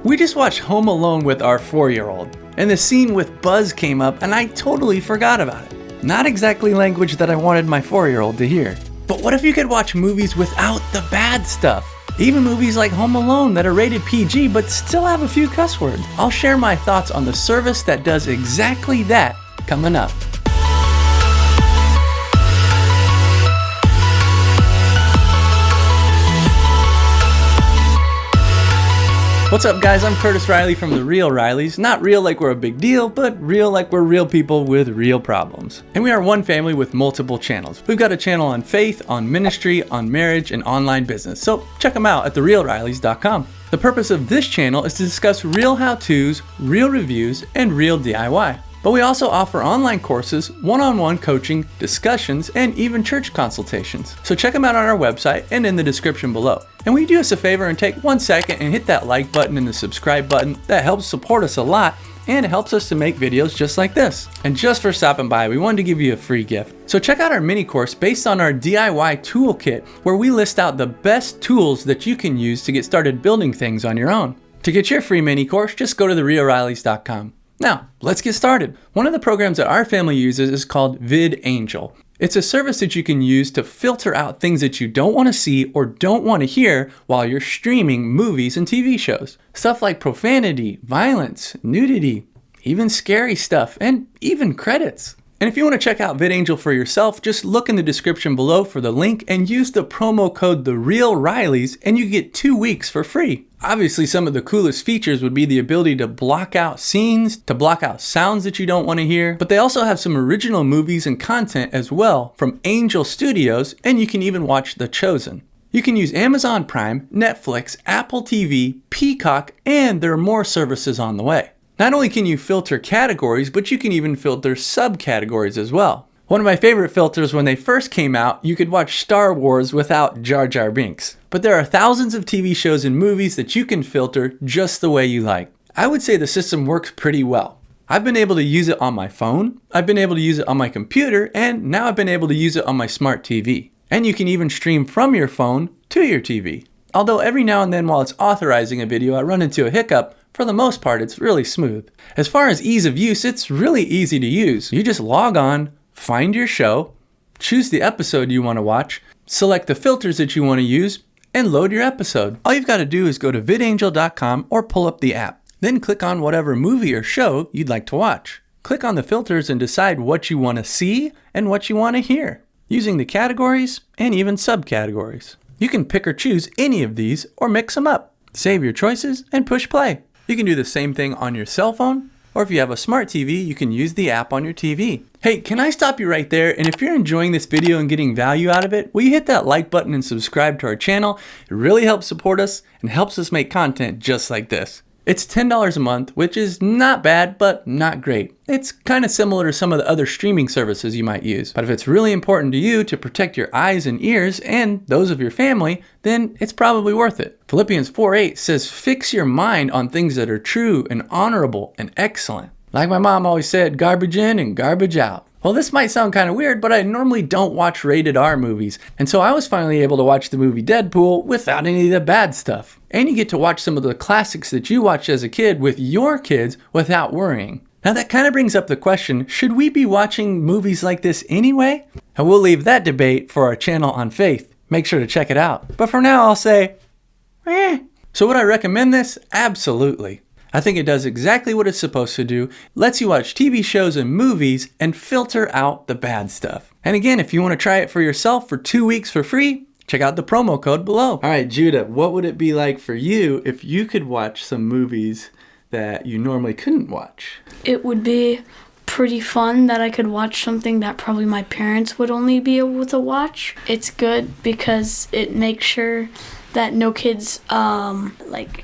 We just watched Home Alone with our 4-year-old, and the scene with Buzz came up and I totally forgot about it. Not exactly language that I wanted my 4-year-old to hear. But what if you could watch movies without the bad stuff? Even movies like Home Alone that are rated PG but still have a few cuss words. I'll share my thoughts on the service that does exactly that coming up. What's up guys, I'm Curtis Riley from The Real Rileys. Not real like we're a big deal, but real like we're real people with real problems. And we are one family with multiple channels. We've got a channel on faith, on ministry, on marriage, and online business. So check them out at therealrileys.com. The purpose of this channel is to discuss real how-tos, real reviews, and real DIY. But we also offer online courses, one-on-one coaching, discussions, and even church consultations. So check them out on our website and in the description below. And will you do us a favor and take 1 second and hit that like button and the subscribe button? That helps support us a lot and it helps us to make videos just like this. And just for stopping by, we wanted to give you a free gift. So check out our mini course based on our DIY toolkit where we list out the best tools that you can use to get started building things on your own. To get your free mini course, just go to therealrileys.com. Now, let's get started. One of the programs that our family uses is called VidAngel. It's a service that you can use to filter out things that you don't want to see or don't want to hear while you're streaming movies and TV shows. Stuff like profanity, violence, nudity, even scary stuff, and even credits. And if you want to check out VidAngel for yourself, just look in the description below for the link and use the promo code TheRealRileys and you get 2 weeks for free. Obviously, some of the coolest features would be the ability to block out scenes, to block out sounds that you don't want to hear, but they also have some original movies and content as well from Angel Studios, and you can even watch The Chosen. You can use Amazon Prime, Netflix, Apple TV, Peacock, and there are more services on the way. Not only can you filter categories, but you can even filter subcategories as well. One of my favorite filters when they first came out, you could watch Star Wars without Jar Jar Binks. But there are thousands of TV shows and movies that you can filter just the way you like. I would say the system works pretty well. I've been able to use it on my phone, I've been able to use it on my computer, and now I've been able to use it on my smart TV. And you can even stream from your phone to your TV. Although every now and then while it's authorizing a video, I run into a hiccup. For the most part, it's really smooth. As far as ease of use, it's really easy to use. You just log on, find your show, choose the episode you want to watch, select the filters that you want to use, and load your episode. All you've got to do is go to vidangel.com or pull up the app. Then click on whatever movie or show you'd like to watch. Click on the filters and decide what you want to see and what you want to hear, using the categories and even subcategories. You can pick or choose any of these or mix them up. Save your choices and push play. You can do the same thing on your cell phone, or if you have a smart TV, you can use the app on your TV. Hey, can I stop you right there? And if you're enjoying this video and getting value out of it, will you hit that like button and subscribe to our channel? It really helps support us and helps us make content just like this. It's $10 a month, which is not bad, but not great. It's kind of similar to some of the other streaming services you might use. But if it's really important to you to protect your eyes and ears and those of your family, then it's probably worth it. Philippians 4:8 says, fix your mind on things that are true and honorable and excellent. Like my mom always said, garbage in and garbage out. Well, this might sound kind of weird, but I normally don't watch rated R movies. And so I was finally able to watch the movie Deadpool without any of the bad stuff. And you get to watch some of the classics that you watched as a kid with your kids without worrying. Now that kind of brings up the question, should we be watching movies like this anyway? And we'll leave that debate for our channel on faith. Make sure to check it out. But for now, I'll say, So would I recommend this? Absolutely. I think it does exactly what it's supposed to do, lets you watch TV shows and movies and filter out the bad stuff. And again, if you want to try it for yourself for 2 weeks for free, check out the promo code below. All right, Judah, what would it be like for you if you could watch some movies that you normally couldn't watch? It would be pretty fun that I could watch something that probably my parents would only be able to watch. It's good because it makes sure that no kids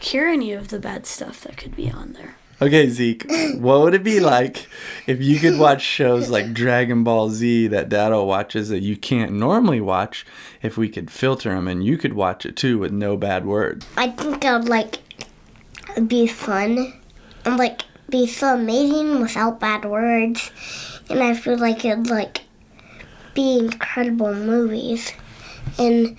hear any of the bad stuff that could be on there. Okay, Zeke, what would it be like if you could watch shows like Dragon Ball Z that Dado watches that you can't normally watch, if we could filter them and you could watch it too with no bad words? I think it'd be fun and be so amazing without bad words. And I feel like it'd be incredible movies. And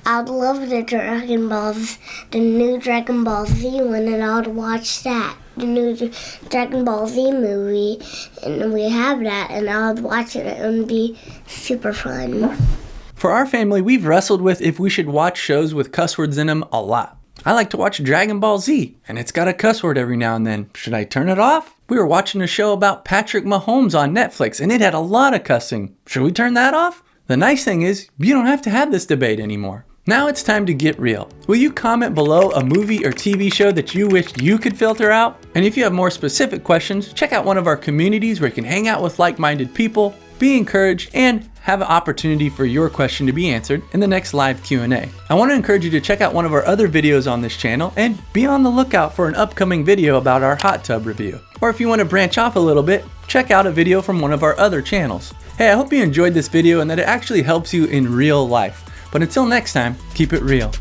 I'd love the Dragon Balls, the new Dragon Ball Z one, and I'd watch that. The new Dragon Ball Z movie, and we have that, and I'd watch it. It would be super fun. For our family, we've wrestled with if we should watch shows with cuss words in them a lot. I like to watch Dragon Ball Z, and it's got a cuss word every now and then. Should I turn it off? We were watching a show about Patrick Mahomes on Netflix, and it had a lot of cussing. Should we turn that off? The nice thing is, you don't have to have this debate anymore. Now it's time to get real. Will you comment below a movie or TV show that you wish you could filter out? And if you have more specific questions, check out one of our communities where you can hang out with like-minded people, be encouraged, and have an opportunity for your question to be answered in the next live Q&A. I want to encourage you to check out one of our other videos on this channel and be on the lookout for an upcoming video about our hot tub review. Or if you want to branch off a little bit, check out a video from one of our other channels. Hey, I hope you enjoyed this video and that it actually helps you in real life. But until next time, keep it real.